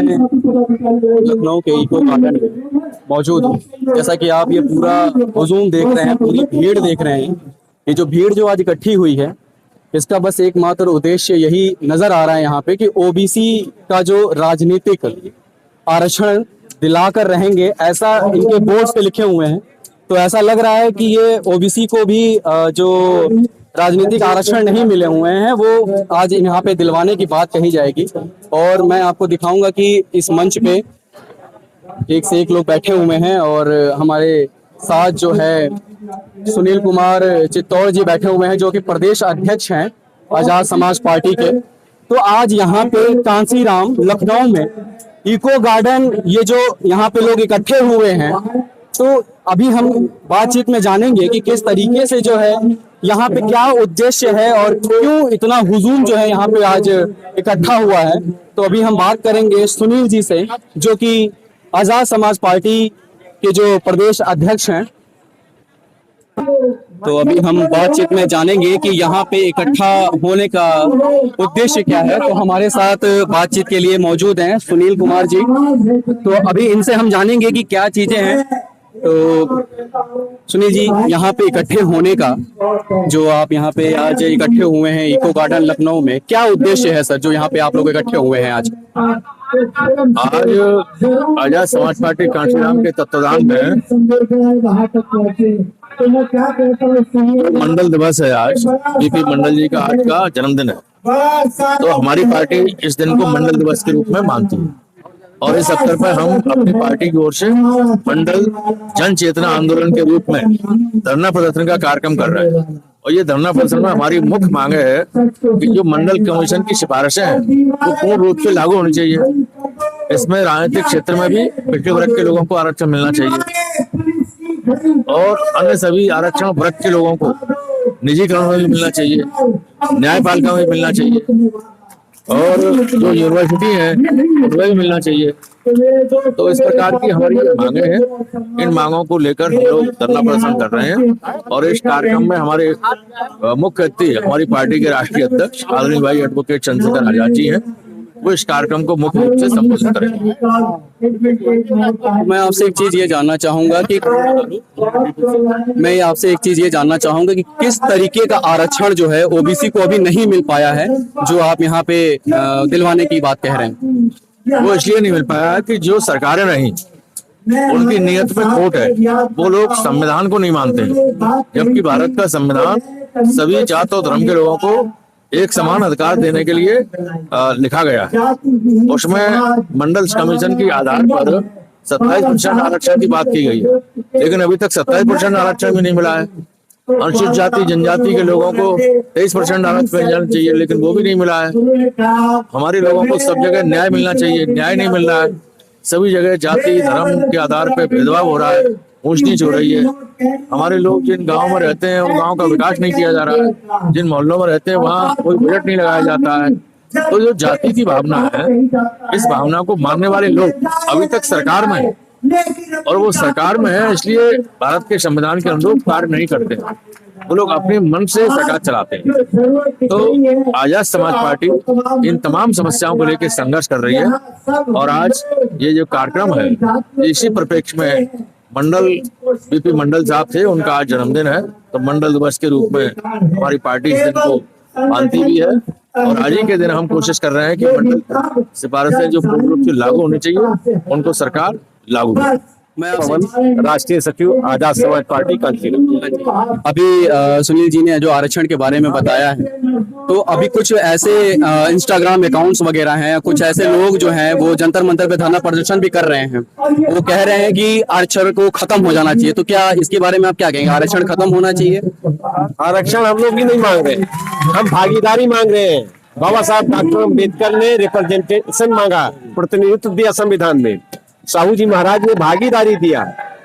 लखनऊ के eco garden में मौजूद हूँ। जैसा कि आप ये पूरा हुजूम देख रहे हैं, पूरी भीड़ देख रहे हैं। ये जो भीड़ जो आज इकट्ठी हुई है, इसका बस एकमात्र उद्देश्य यही नजर आ रहा है यहाँ पे कि ओबीसी का जो राजनीतिक आरक्षण दिलाकर रहेंगे, ऐसा इनके बोर्ड पे लिखे हुए हैं। तो ऐसा लग रहा है कि ये ओबीसी को भी जो राजनीतिक आरक्षण नहीं मिले हुए हैं वो आज यहाँ पे दिलवाने की बात कही जाएगी। और मैं आपको दिखाऊंगा कि इस मंच पे एक से एक लोग बैठे हुए हैं और हमारे साथ जो है सुनील कुमार चित्तौड़ जी बैठे हुए हैं, जो कि प्रदेश अध्यक्ष हैं आजाद समाज पार्टी के। तो आज यहाँ पे कांसीराम लखनऊ में इको गार्डन, ये जो यहाँ पे लोग इकट्ठे हुए हैं, तो अभी हम बातचीत में जानेंगे कि किस तरीके से जो है यहाँ पे क्या उद्देश्य है और क्यों इतना हुजूम जो है यहाँ पे आज इकट्ठा हुआ है। तो अभी हम बात करेंगे सुनील जी से, जो कि आजाद समाज पार्टी के जो प्रदेश अध्यक्ष हैं। तो अभी हम बातचीत में जानेंगे कि यहाँ पे इकट्ठा होने का उद्देश्य क्या है। तो हमारे साथ बातचीत के लिए मौजूद हैं सुनील कुमार जी। तो अभी इनसे हम जानेंगे कि क्या चीजें हैं। तो सुनील जी, यहाँ पे इकट्ठे होने का, जो आप यहाँ पे आज इकट्ठे हुए हैं इको गार्डन लखनऊ में, क्या उद्देश्य है सर, जो यहाँ पे आप लोग इकट्ठे हुए हैं आज? आज आजाद समाज पार्टी कांशीराम के तत्वाधान में मंडल दिवस है। आज बीपी मंडल जी का आज का जन्मदिन है, तो हमारी पार्टी इस दिन को मंडल दिवस के रूप में मानती है। और इस अवसर पर हम अपनी पार्टी की ओर से मंडल जन चेतना आंदोलन के रूप में धरना प्रदर्शन का कार्यक्रम कर रहे हैं। और ये धरना प्रदर्शन में हमारी मुख्य मांग है कि जो मंडल कमीशन की सिफारिशें हैं वो पूर्ण रूप से लागू होनी चाहिए। इसमें राजनीतिक क्षेत्र में भी पिछड़े वर्ग के लोगों को आरक्षण मिलना चाहिए और अन्य सभी आरक्षण वर्ग के लोगों को निजीकरण में भी मिलना चाहिए, न्यायपालिका में भी मिलना चाहिए और जो यूनिवर्सिटी है उनमें भी मिलना चाहिए। तो इस प्रकार की हमारी मांगे हैं। इन मांगों को लेकर हम लोग धरना प्रदर्शन कर रहे हैं और इस कार्यक्रम में हमारे मुख्य अतिथि हमारी पार्टी के राष्ट्रीय अध्यक्ष आदरणीय भाई एडवोकेट चंद्रशेखर आजाद जी हैं। वो इस कार्यक्रम को मुख्य रूप से संबोधित करेंगे। मैं आपसे एक चीज ये जानना चाहूंगा कि किस तरीके का आरक्षण जो है ओबीसी को अभी नहीं मिल पाया है, जो आप यहाँ पे दिलवाने की बात कह रहे हैं? वो इसलिए नहीं मिल पाया कि जो सरकारें रही उनकी नीयत में खोट है। वो लोग संविधान को नहीं मानते हैं, जबकि भारत का संविधान सभी जात और धर्म के लोगों को एक समान अधिकार देने के लिए लिखा गया है। उसमें मंडल कमीशन के आधार पर 27% आरक्षण की बात की गई है, लेकिन अभी तक 27% आरक्षण भी नहीं मिला है। अनुसूचित जाति जनजाति के लोगों को 23% आरक्षण मिलना चाहिए, लेकिन वो भी नहीं मिला है। हमारे लोगों को सब जगह न्याय मिलना चाहिए, न्याय नहीं मिल रहा है। सभी जगह जाति धर्म के आधार पर भेदभाव हो रहा है, ऊंच नीच हो रही है। हमारे लोग जिन गांव में रहते हैं उन गांव का विकास नहीं किया जा रहा है, जिन मोहल्लों में रहते हैं वहाँ कोई बजट नहीं लगाया जाता है। तो जो जाति की भावना है, इस भावना को मानने वाले लोग अभी तक सरकार में है और वो सरकार में है इसलिए भारत के संविधान के अनुरूप कार्य नहीं करते। वो लोग अपने मन से सरकार चलाते हैं। तो आजाद समाज पार्टी इन तमाम समस्याओं को लेकर संघर्ष कर रही है और आज ये जो कार्यक्रम है इसी परिप्रेक्ष्य में मंडल बीपी मंडल साहब थे, उनका आज जन्मदिन है, तो मंडल दिवस के रूप में हमारी पार्टी इस दिन को मानती भी है। और आज ही के दिन हम कोशिश कर रहे हैं कि मंडल सिफारिशें जो पूर्ण रूप से लागू होनी चाहिए उनको सरकार लागू करे। मैं राष्ट्रीय सचिव आजाद समाज पार्टी कांशीराम। अभी सुनील जी ने जो आरक्षण के बारे में बताया है, तो अभी कुछ ऐसे इंस्टाग्राम अकाउंट्स वगैरह हैं, कुछ ऐसे लोग जो हैं वो जंतर मंतर पे धरना प्रदर्शन भी कर रहे हैं। वो कह रहे हैं कि आरक्षण को खत्म हो जाना चाहिए। तो क्या इसके बारे में आप क्या कहेंगे? आरक्षण खत्म होना चाहिए? आरक्षण हम लोग भी नहीं मांग रहे, हम भागीदारी मांग रहे हैं। बाबा साहब डॉक्टर अम्बेडकर ने रिप्रेजेंटेशन मांगा, प्रतिनिधित्व दिया संविधान में। साहू जी महाराज ने भागीदारी दिया।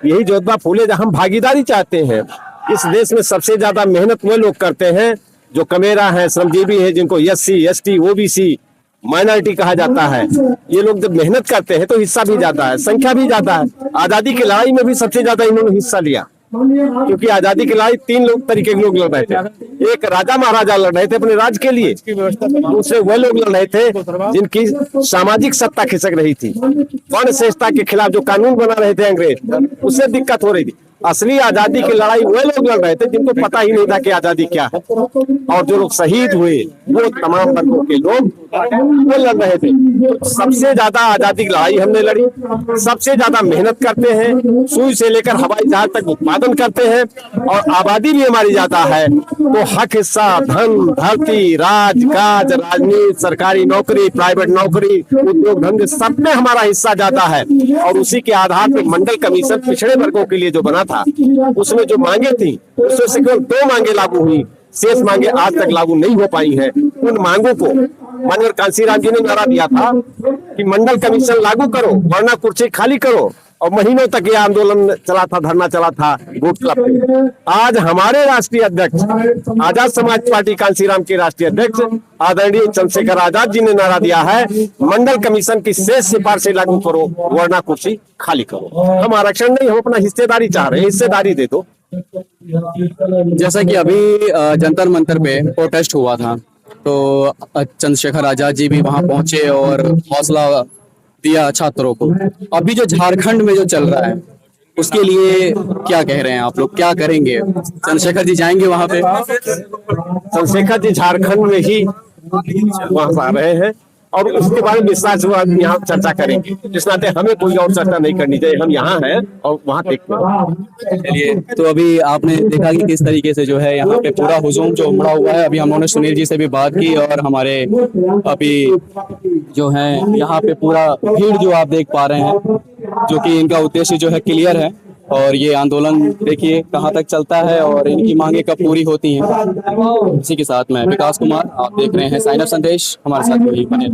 यही ज्योतिबा फूले, हम भागीदारी चाहते हैं। इस देश में सबसे ज्यादा मेहनत वो लोग करते हैं जो कमेरा है, श्रमजीवी है, जिनको SC ST OBC माइनॉरिटी कहा जाता है। ये लोग जब मेहनत करते हैं तो हिस्सा भी जाता है, संख्या भी जाता है। आजादी की लड़ाई में भी सबसे ज्यादा इन्होंने हिस्सा लिया। क्योंकि आजादी की लड़ाई तीन लोग तरीके के लोग लड़ रहे थे। एक राजा महाराजा लड़ रहे थे अपने राज्य के लिए, दूसरे वह लोग लड़ रहे थे जिनकी सामाजिक सत्ता खिसक रही थी, वर्ण श्रेष्ठता के खिलाफ जो कानून बना रहे थे अंग्रेज, उससे दिक्कत हो रही थी। असली आजादी की लड़ाई वह लोग लड़ रहे थे जिनको पता ही नहीं था कि आजादी क्या है, और जो लोग शहीद हुए वो तमाम वर्गों के लोग वो लड़ रहे थे। सबसे ज्यादा आजादी की लड़ाई हमने लड़ी, सबसे ज्यादा मेहनत करते हैं, सुई से लेकर हवाई जहाज तक उत्पादन करते हैं, और आबादी भी हमारी ज्यादा है, तो हक हिस्सा, धन, धरती, राजकाज, राजनीति, सरकारी नौकरी, प्राइवेट नौकरी, उद्योग धंधे, सब में हमारा हिस्सा ज्यादा है। और उसी के आधार पर मंडल कमीशन पिछड़े वर्गों के लिए जो बना था, उसमें जो मांगे थी उसमें से केवल 2 मांगे लागू हुई, शेष मांगे आज तक लागू नहीं हो पाई हैं। उन मांगों को माननीय कांशीराम जी ने नारा दिया था कि मंडल कमीशन लागू करो वरना कुर्सी खाली करो, और महीनों तक ये आंदोलन चला था, धरना चला था गोट क्लब पे। आज हमारे राष्ट्रीय अध्यक्ष, आजाद समाज पार्टी कांशीराम के राष्ट्रीय अध्यक्ष आदरणीय चंद्रशेखर आजाद जी ने नारा दिया है, मंडल कमीशन की शेष सिफारिशें लागू करो वरना कुर्सी खाली करो। हम आरक्षण नहीं, हम अपना हिस्सेदारी चाह रहे हैं, हिस्सेदारी दे दो। जैसा कि अभी जंतर मंतर पे प्रोटेस्ट हुआ था, तो चंद्रशेखर आजाद जी भी वहां पहुंचे और हौसला दिया छात्रों को। अभी जो झारखंड में जो चल रहा है उसके लिए क्या कह रहे हैं आप लोग, क्या करेंगे? चंद्रशेखर जी जाएंगे वहां पे? चंद्रशेखर जी झारखंड में ही वहां आ रहे हैं, और उसके बारे में विस्तार यहाँ चर्चा करेंगे। इस नाते हमें कोई और चर्चा नहीं करनी चाहिए, हम यहाँ हैं और वहाँ देखते हैं। चलिए, तो अभी आपने देखा कि किस तरीके से जो है यहाँ पे पूरा हुजूम जो उमड़ा हुआ है। अभी हम लोगों ने सुनील जी से भी बात की, और हमारे अभी जो है यहाँ पे पूरा भीड़ जो आप देख पा रहे हैं, जो कि इनका उद्देश्य जो है क्लियर है, और ये आंदोलन देखिए कहाँ तक चलता है और इनकी मांगे कब पूरी होती हैं। इसी के साथ मैं विकास कुमार, आप देख रहे हैं साइन अप संदेश, हमारे साथ वही बने।